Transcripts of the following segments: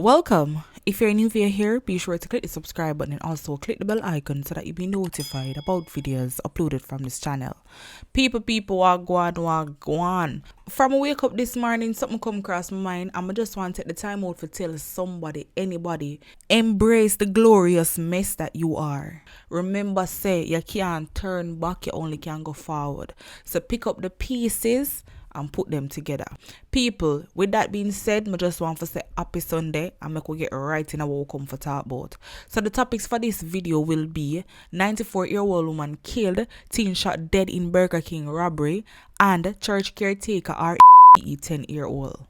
Welcome. If you're new via here, be sure to click the subscribe button and also click the bell icon so that you'll be notified about videos uploaded from this channel. People, wagwan. From a wake up this morning, something come across my mind and I just want to take the time out to tell somebody, anybody, embrace the glorious mess that you are. Remember, say, you can't turn back, you only can go forward. So pick up the pieces and put them together. People, with that being said, I just want to say happy Sunday and make we get right in what we come for talk about. So the topics for this video will be 94-year-old woman killed, teen shot dead in Burger King robbery, and church caretaker R0BBERY 10-year-old.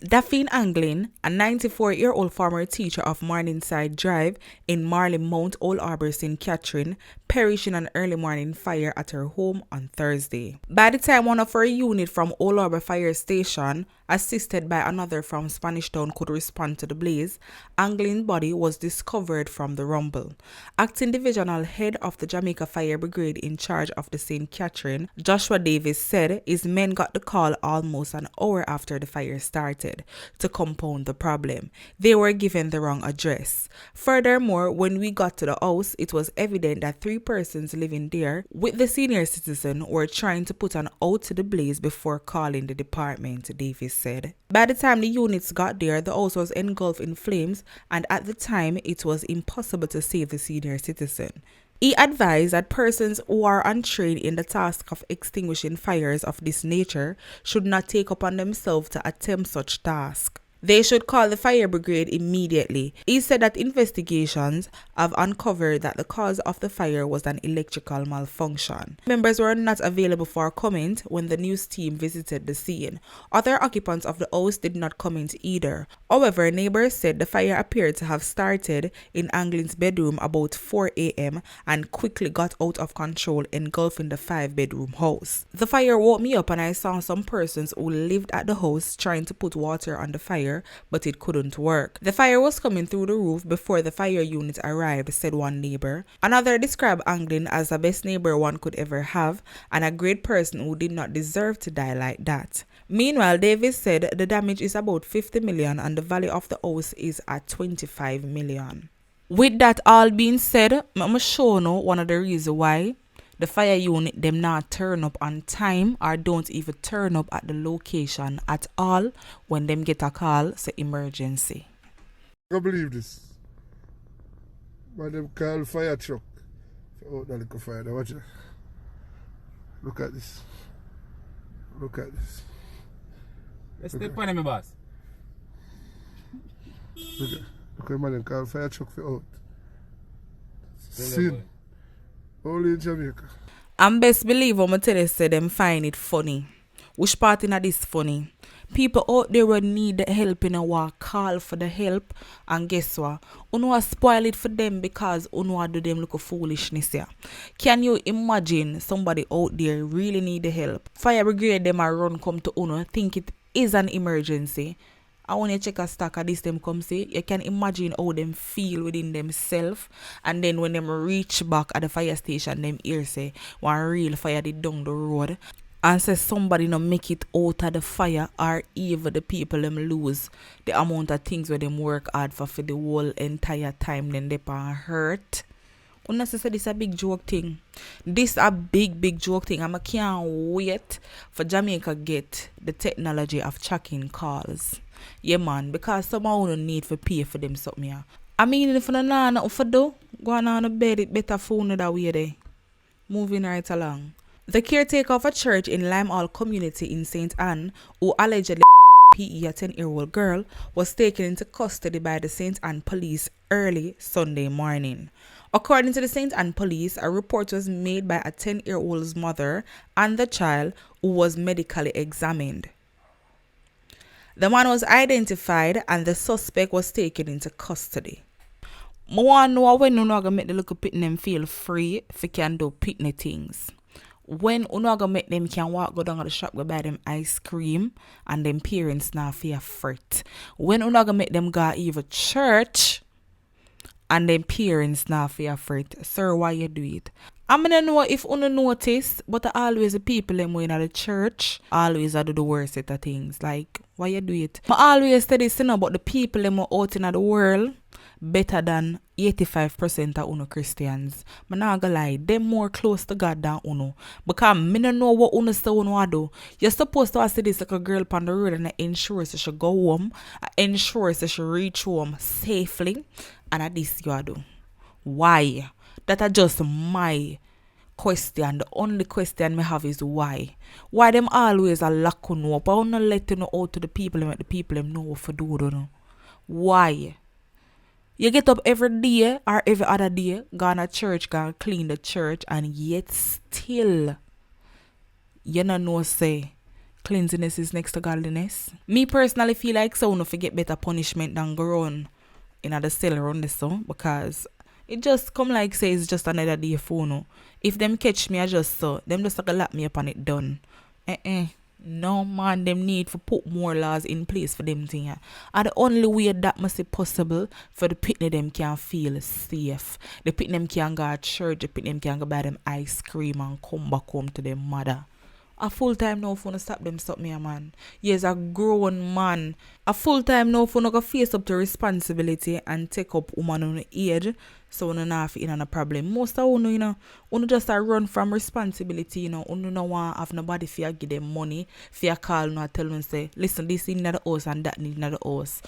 Daphne Anglin, a 94-year-old former teacher of Morningside Drive in Marley Mount, Old Harbour, St. Catherine, perished in an early morning fire at her home on Thursday. By the time one of her unit from Old Harbour Fire Station, assisted by another from Spanish Town, could respond to the blaze, Anglin's body was discovered from the rumble. Acting Divisional Head of the Jamaica Fire Brigade in charge of the St. Catherine, Joshua Davis, said his men got the call almost an hour after the fire started. To compound the problem, they were given the wrong address. Furthermore, when we got to the house, it was evident that 3 persons living there with the senior citizen were trying to put an out to the blaze before calling the department, Davis said. By the time the units got there, the house was engulfed in flames, and at the time it was impossible to save the senior citizen. He advised that persons who are untrained in the task of extinguishing fires of this nature should not take upon themselves to attempt such task. They should call the fire brigade immediately. He said that investigations have uncovered that the cause of the fire was an electrical malfunction. Members were not available for comment when the news team visited the scene. Other occupants of the house did not comment either. However, neighbors said the fire appeared to have started in Anglin's bedroom about 4 a.m. and quickly got out of control, engulfing the 5-bedroom house. The fire woke me up and I saw some persons who lived at the house trying to put water on the fire, but it couldn't work. The fire was coming through the roof before the fire unit arrived, said one neighbor. Another described Anglin as the best neighbor one could ever have and a great person who did not deserve to die like that. Meanwhile, Davis said the damage is about 50 million and the value of the house is at 25 million. With that all being said, I'm show you one of the reasons why the fire unit them not turn up on time or don't even turn up at the location at all when them get a call say emergency. I can't believe this. But them call fire truck. Oh, that little fire there, watch it. Look at this. Look at this. Let's step on me, boss. Look at man, them call fire truck for out. Sin. Only in Jamaica. And best believe I'm tell you say them find it funny. Which part in this funny? People out there will need the help in a walk, call for the help, and guess what? Uno spoil it for them because uno do them look of foolishness here. Can you imagine somebody out there really need the help? Fire brigade them a run come to uno, think it is an emergency. I want you check a stack of this them come say, you can imagine how them feel within themselves, and then when them reach back at the fire station, them hear say one real fire did down the road, and say somebody no make it out of the fire, or even the people them lose the amount of things where them work hard for the whole entire time, then they pan hurt. Unnecessary, this a big joke thing. This a big joke thing. I can't wait for Jamaica get the technology of tracking calls. Yeah man, because someone don't need to pay for them something here. I mean, if you don't know nothing for do, go on to bed, it better phone that way there. Moving right along. The caretaker of a church in Limehall community in St. Anne, who allegedly PE a 10-year-old girl, was taken into custody by the St. Anne police early Sunday morning. According to the St. Anne police, a report was made by a 10-year-old's mother and the child, who was medically examined. The man was identified and the suspect was taken into custody. I want to know when you going to make the little pitney them feel free if you can do pitney things. When you going to make them can walk go down to the shop go buy them ice cream and them parents now fear fret. When you going to make them go even church and then parents now fear for it. Sir, why you do it? I mean, know if you notice, but always the people them in the church always do the worst set of things. Like, why you do it? I always say this, but the people them out in the world better than 85% of uno Christians. I'm not gonna lie, them more close to God than uno. Because me don't know what uno say uno do. You're supposed to see this like a girl on the road and I ensure she should go home, I ensure she should reach home safely, and at this you do. Why? That are just my question. The only question me have is why. Why them always are lock on up? I wanna let you know out to the people and let the people them know what to do. Don't know. Why? You get up every day or every other day, go to church, go clean the church, and yet still you don't know say cleanliness is next to godliness. Me personally feel like so no forget better punishment than go on in the cell around this so because it just come like say it's just another day for no. If them catch me I just so them just like lock me up and it done. No man, them need to put more laws in place for them thing. And the only way that must be possible for the pitney them can feel safe. The pitney them can go to church, the pitney them can go buy them ice cream and come back home to their mother. A full time now for no stop them stop me a man. Yes, a grown man. A full time now for no go face up to responsibility and take up woman on the age. So we don't have in a problem. Most of uno, uno just a run from responsibility, uno no want have nobody fear give them money, fear call no tell them say, listen, this in the house and that need in the house.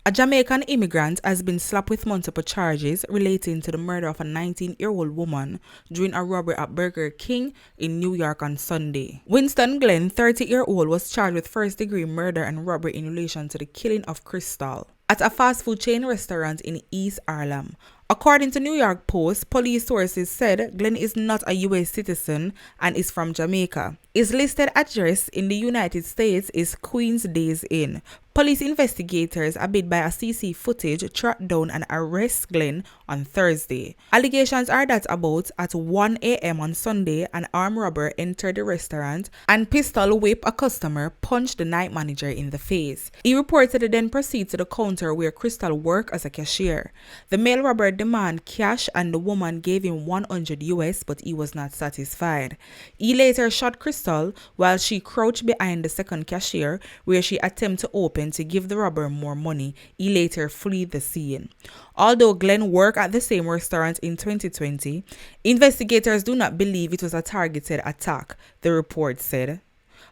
A Jamaican immigrant has been slapped with multiple charges relating to the murder of a 19-year-old woman during a robbery at Burger King in New York on Sunday. Winston Glenn, 30-year-old, was charged with first-degree murder and robbery in relation to the killing of Crystal at a fast food chain restaurant in East Harlem. According to New York Post, police sources said Glenn is not a U.S. citizen and is from Jamaica. His listed address in the United States is Queens Days Inn. Police investigators, aided by a CC footage, tracked down and arrested Glenn on Thursday. Allegations are that about at 1 a.m. on Sunday, an armed robber entered the restaurant and pistol whipped a customer, punched the night manager in the face. He reportedly then proceeded to the counter where Crystal worked as a cashier. The male robber demanded cash and the woman gave him $100 US, but he was not satisfied. He later shot Crystal while she crouched behind the second cashier, where she attempted to open to give the robber more money. He later fled the scene. Although Glenn worked at the same restaurant in 2020, investigators do not believe it was a targeted attack, the report said.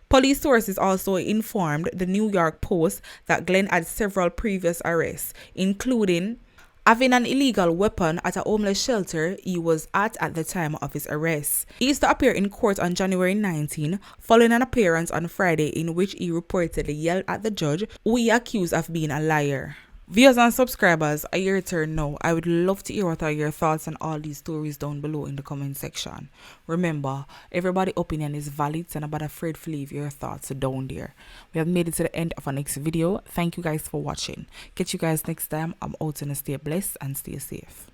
Police sources also informed the New York Post that Glenn had several previous arrests, including having an illegal weapon at a homeless shelter he was at the time of his arrest. He is to appear in court on January 19, following an appearance on Friday in which he reportedly yelled at the judge, who he accused of being a liar. Viewers and subscribers, a year turn now. I would love to hear what are your thoughts on all these stories down below in the comment section. Remember, everybody's opinion is valid, and I'm not afraid to leave your thoughts down there. We have made it to the end of our next video. Thank you guys for watching. Catch you guys next time. I'm out and stay blessed and stay safe.